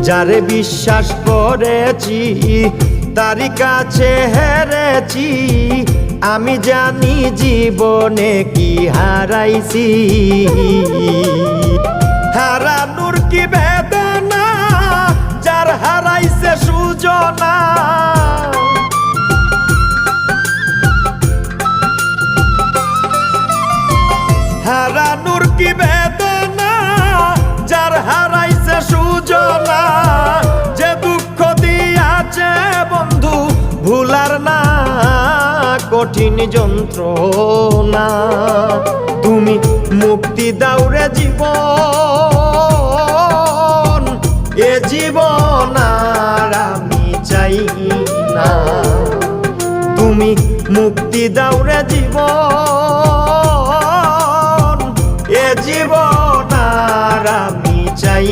যারে বিশ্বাস করেছি তারি কাছে হেরেছি, আমি জানি জীবনে কি হারাইছি। হারানোর কি বেদনা, যার হারাইছে সুজনা। হারানোর কি বেদনা, যার হারাইছে সুজনা। যে দুঃখ দিয়াছে বন্ধু ভুলার না কঠিন যন্ত্রণা। তুমি মুক্তি দাও রে জীবন, এ জীবন আর আমি চাই না। তুমি মুক্তি দাও রে জীবন, এ জীবন আর আমি চাই